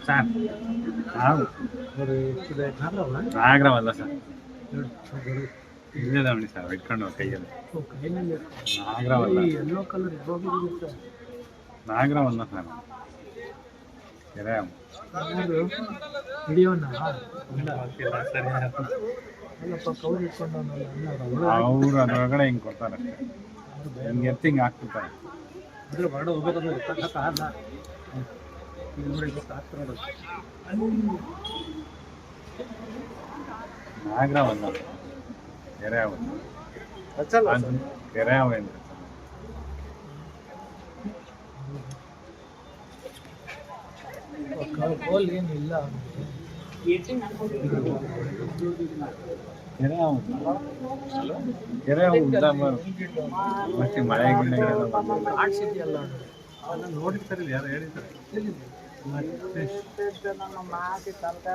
sir నాగరవల్ల sir ಇಲ್ಲದಾವಣಿ sir ಇಟ್ಕೊಂಡು ಕೈಯಲ್ಲಿ ನಾಗರವಲ್ಲ ನಾಗರವಲ್ಲ sir ಕೆರೆ ಅವರು ಅದರೊಳಗಡೆ ಹಿಂಗೆ ಕೊಡ್ತಾರೆ ಹಿಂಗೆ ಎತ್ತಿ ಹಿಂಗೆ ಹಾಕ್ತಿರ್ತಾರೆ ನಾಗರವಲ್ಲ ಕೆರೆ ಅವ ಕೆರೆ ಅವ ಏನು ಏನಿಲ್ಲ ಕೆರೆ ಉದ್ದ ಮತ್ತೆ ಮಳೆ ಗಿಡ ಆಡ್ಸಿದ್ಯಲ್ಲ ನೋಡಿರ್ತಾರೆ ಯಾರು ಹೇಳಿದ್ದಾರೆ ನಮ್ಮ ಮಾತಿ ತನಕ